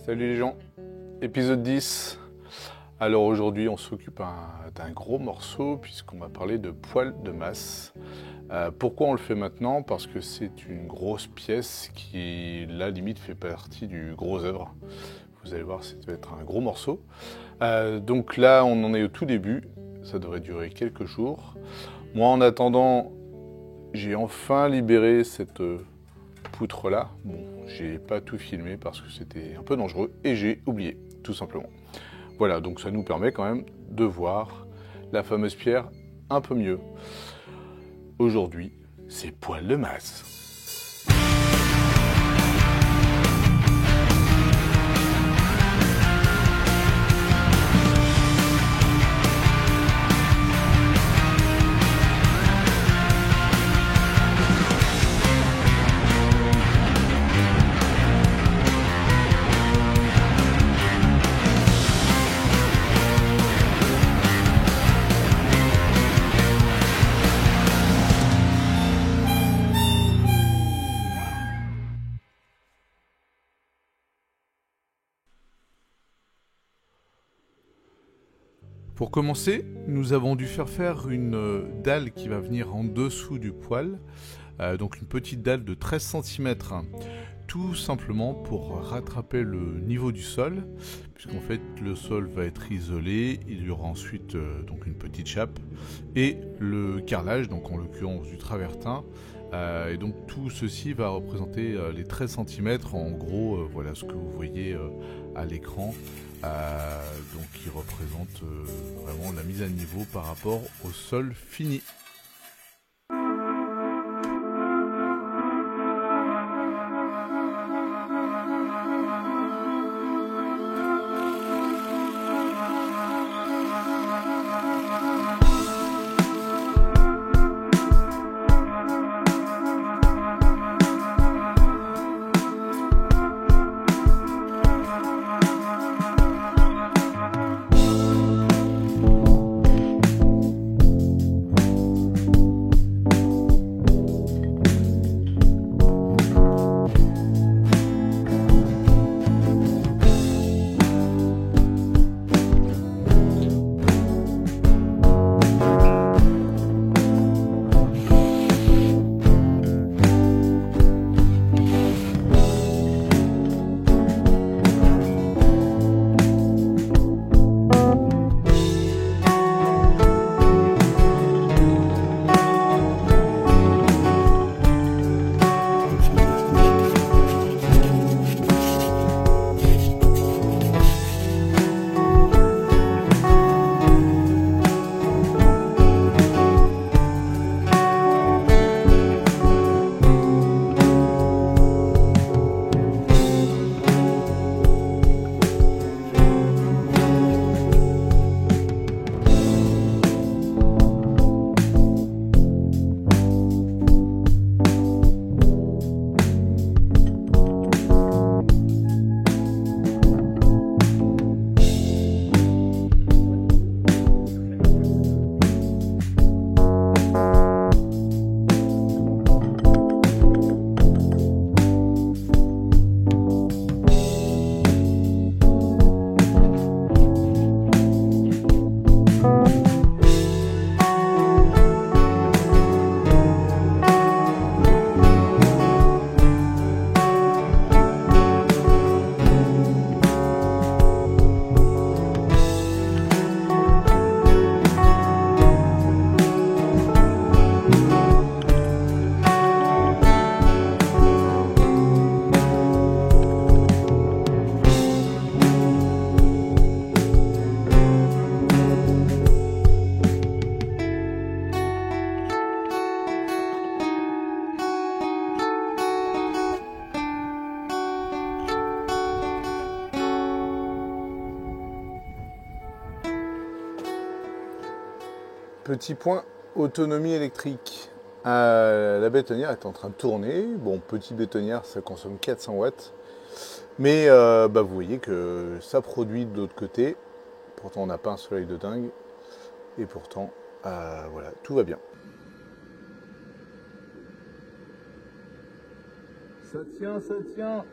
Salut les gens, épisode 10. Alors aujourd'hui on s'occupe d'un gros morceau puisqu'on va parler de poils de masse. Pourquoi on le fait maintenant? Parce que c'est une grosse pièce qui, là, limite fait partie du gros œuvre. Vous allez voir, ça va être un gros morceau. Donc là on en est au tout début, ça devrait durer quelques jours. Moi en attendant, j'ai enfin libéré cette poutre là. Bon, j'ai pas tout filmé parce que c'était un peu dangereux et j'ai oublié, tout simplement. Voilà, donc ça nous permet quand même de voir la fameuse pierre un peu mieux. Aujourd'hui, c'est poils de masse. Pour commencer, nous avons dû faire une dalle qui va venir en dessous du poil, donc une petite dalle de 13 cm, tout simplement pour rattraper le niveau du sol, puisqu'en fait le sol va être isolé, il y aura ensuite donc une petite chape, et le carrelage, donc en l'occurrence du travertin, et donc tout ceci va représenter les 13 cm, en gros voilà ce que vous voyez à l'écran. Donc qui représente vraiment la mise à niveau par rapport au sol fini. Petit point, autonomie électrique. La bétonnière est en train de tourner. Bon, petite bétonnière, ça consomme 400 watts. Mais vous voyez que ça produit de l'autre côté. Pourtant, on n'a pas un soleil de dingue. Et pourtant, voilà, tout va bien. Ça tient, ça tient.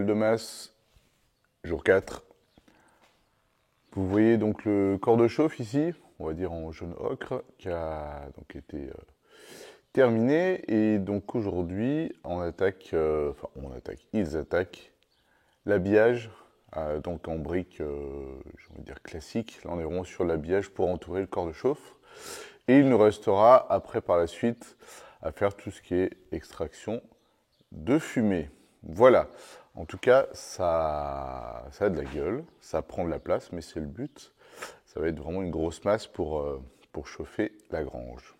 de masse, jour 4. Vous voyez donc le corps de chauffe ici, on va dire en jaune ocre, qui a donc été terminé. Et donc aujourd'hui, ils attaquent l'habillage, donc en briques, je vais dire classique. Là, on est vraiment sur l'habillage pour entourer le corps de chauffe. Et il nous restera après par la suite à faire tout ce qui est extraction de fumée. Voilà. En tout cas, ça a de la gueule, ça prend de la place, mais c'est le but. Ça va être vraiment une grosse masse pour chauffer la grange.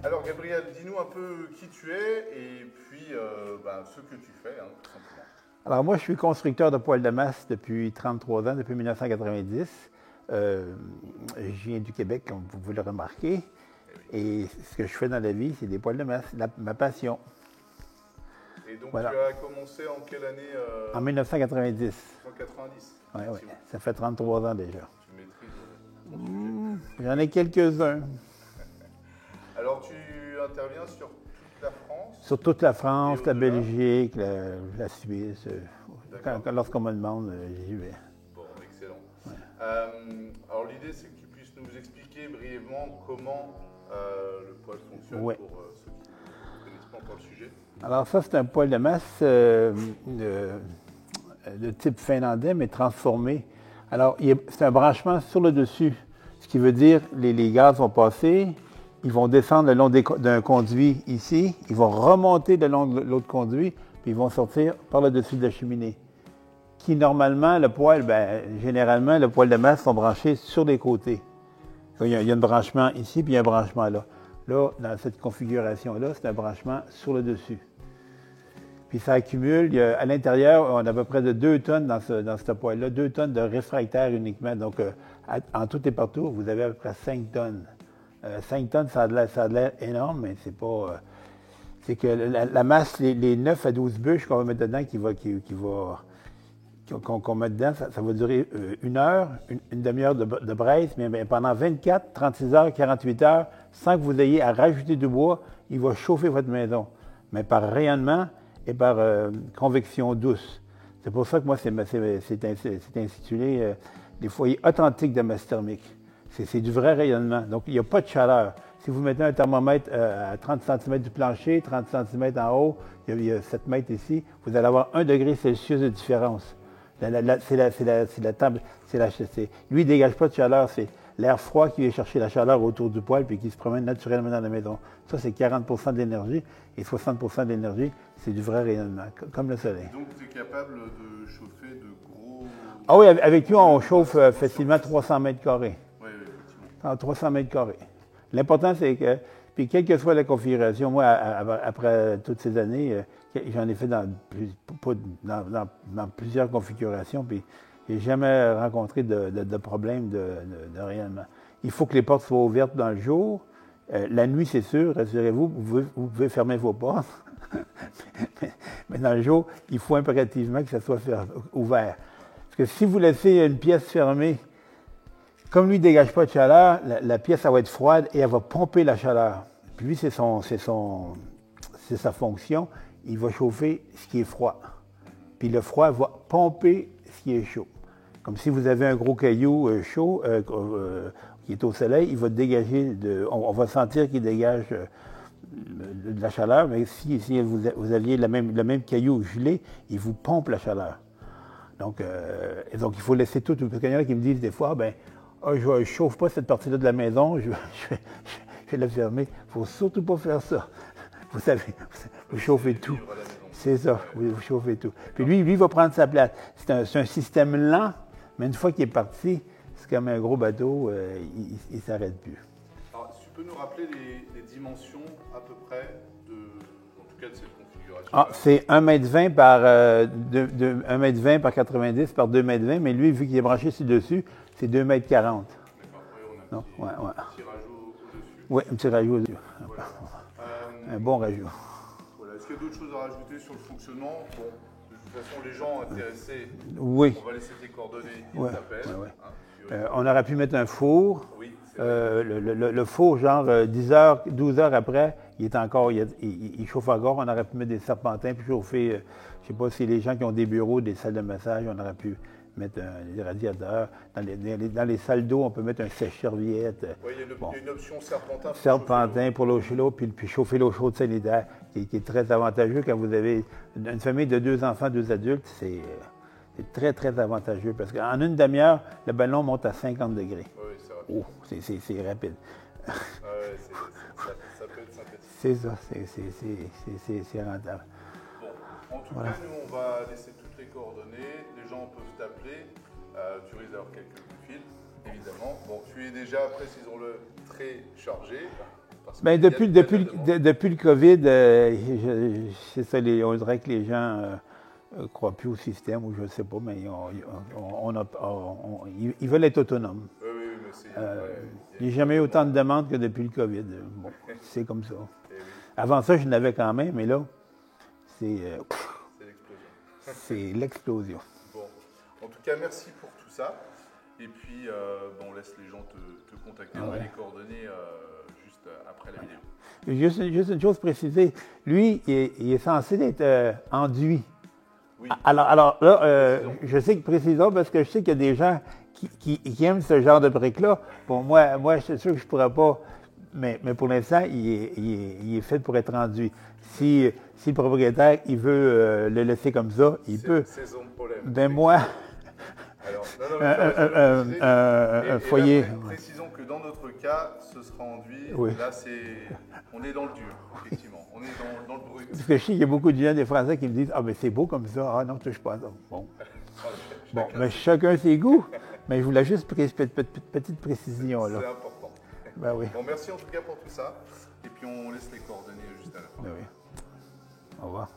Alors Gabriel, dis-nous un peu qui tu es et puis ce que tu fais, tout simplement. Alors moi, je suis constructeur de poêles de masse depuis 33 ans, depuis 1990. Je viens du Québec, comme vous le remarquez. Et ce que je fais dans la vie, c'est des poêles de masse, ma passion. Et donc voilà. Tu as commencé en quelle année En 1990. 1990. Oui, ça fait 33 ans déjà. Tu maîtrises J'en ai quelques-uns. Alors tu interviens sur toute la France? Sur toute la France, la Belgique, la Suisse. Lorsqu'on me demande, j'y vais. Bon, excellent. Ouais. Alors l'idée, c'est que tu puisses nous expliquer brièvement comment le poêle fonctionne pour ceux qui ne connaissent pas encore le sujet. Alors ça, c'est un poêle de masse de type finlandais, mais transformé. Alors, c'est un branchement sur le dessus, ce qui veut dire que les gaz vont passer, ils vont descendre le long d'un conduit ici, ils vont remonter le long de l'autre conduit, puis ils vont sortir par le dessus de la cheminée. Qui, normalement, le poêle, généralement, le poêle de masse sont branchés sur les côtés. Il y a un branchement ici, puis il y a un branchement là. Là, dans cette configuration-là, c'est un branchement sur le dessus. Puis ça accumule, à l'intérieur, on a à peu près de 2 tonnes dans ce poêle-là, 2 tonnes de réfractaire uniquement. Donc, en tout et partout, vous avez à peu près 5 tonnes. 5 tonnes, ça a l'air énorme, mais c'est pas... c'est que la masse, les 9 à 12 bûches qu'on va mettre dedans, qu'on met dedans, ça va durer 1 heure, une demi-heure de braise, mais pendant 24, 36 heures, 48 heures, sans que vous ayez à rajouter du bois, il va chauffer votre maison. Mais par rayonnement et par convection douce. C'est pour ça que moi, c'est intitulé les foyers authentiques de masse thermique. C'est du vrai rayonnement. Donc, il n'y a pas de chaleur. Si vous mettez un thermomètre à 30 cm du plancher, 30 cm en haut, il y a 7 mètres ici, vous allez avoir 1 degré Celsius de différence. Lui, il ne dégage pas de chaleur, c'est l'air froid qui vient chercher la chaleur autour du poêle puis qui se promène naturellement dans la maison. Ça, c'est 40 de l'énergie et 60 de l'énergie, c'est du vrai rayonnement, comme le soleil. Donc, tu es capable de chauffer de gros... Ah oui, avec lui, on chauffe facilement 300 mètres carrés. Oui, effectivement. 300 mètres carrés. L'important, c'est que, puis quelle que soit la configuration, moi, après toutes ces années, j'en ai fait dans plusieurs configurations, puis j'ai jamais rencontré de problème de rayonnement. Il faut que les portes soient ouvertes dans le jour. La nuit, c'est sûr, rassurez-vous, vous pouvez fermer vos portes. Mais dans le jour, il faut impérativement que ça soit ouvert. Parce que si vous laissez une pièce fermée, comme lui ne dégage pas de chaleur, la pièce elle va être froide et elle va pomper la chaleur. Puis lui, c'est sa fonction. Il va chauffer ce qui est froid. Puis le froid va pomper ce qui est chaud. Comme si vous avez un gros caillou chaud qui est au soleil, il va dégager, on va sentir qu'il dégage de la chaleur, mais si vous aviez le même caillou gelé, il vous pompe la chaleur. Donc il faut laisser tout. Parce qu'il y en a qui me disent des fois, je ne chauffe pas cette partie-là de la maison, je vais la fermer. Il ne faut surtout pas faire ça. Vous savez, vous chauffez tout. C'est ça, vous chauffez tout. Puis lui, il va prendre sa place. C'est un système lent, mais une fois qu'il est parti, c'est comme un gros bateau, il ne s'arrête plus. Alors, tu peux nous rappeler les dimensions à peu près, en tout cas de cette configuration? C'est 1,20 m par 1,20 m par 90 par 2,20 m, mais lui, vu qu'il est branché ci-dessus, c'est 2,40 m. D'accord, oui, on a un petit rajout au-dessus. Oui, un petit rajout au-dessus. Voilà. Un bon rajout. Voilà. Est-ce qu'il y a d'autres choses à rajouter sur le fonctionnement? Bon, de toute façon, les gens intéressés, oui. On va laisser tes coordonnées, ils t'appellent. On aurait pu mettre un four. Oui, le four, genre 10 heures, 12 heures après, il chauffe encore. On aurait pu mettre des serpentins puis chauffer. Je ne sais pas si les gens qui ont des bureaux, des salles de massage, on aurait pu mettre des radiateurs. Dans les salles d'eau, on peut mettre un sèche-serviette. Oui, il y a une option serpentin. Serpentin pour l'eau chaude, puis chauffer l'eau chaude sanitaire, qui est très avantageux quand vous avez une famille de 2 enfants, 2 adultes. C'est très, très avantageux parce qu'en une demi-heure, le ballon monte à 50 degrés. Oui, c'est rapide. C'est rapide. Ça peut être sympathique. C'est ça, c'est rentable. Bon, en tout cas, nous, on va laisser toutes les coordonnées. Les gens peuvent t'appeler. Tu risques d'avoir quelques coups de fil, évidemment. Bon, tu es déjà, précisons-le, très chargé. Depuis le COVID, c'est ça, on dirait que les gens ne croient plus au système, ou je ne sais pas, mais ils veulent être autonomes. Oui, mais c'est... Il n'y a jamais eu autant de demandes que depuis le COVID. Bon, c'est comme ça. Avant ça, je n'avais quand même, mais là, c'est l'explosion. Bon, en tout cas, merci pour tout ça. Et puis, on laisse les gens te contacter. On a les coordonnées juste après la vidéo. Juste une chose précisée. Lui, il est censé être enduit. Oui. Alors là, je sais que précisons parce que je sais qu'il y a des gens qui aiment ce genre de briques-là. Bon, moi, c'est sûr que je ne pourrais pas, mais pour l'instant, il est fait pour être enduit. Si le propriétaire il veut le laisser comme ça, il peut. C'est son problème. Ben moi, un foyer. Là, précisons que dans notre cas, ce sera enduit. Oui. Là, on est dans le dur, effectivement. On est dans le brut. Parce que je sais qu'il y a beaucoup de gens, des Français, qui me disent « Ah, mais c'est beau comme ça. Ah non, touche pas à ça. » Bon. Mais chacun ses goûts. Mais je voulais juste cette petite précision-là. C'est important. Ben oui. Bon, merci en tout cas pour tout ça. Et puis, on laisse les coordonnées juste à la fin. Ben oui. Au revoir.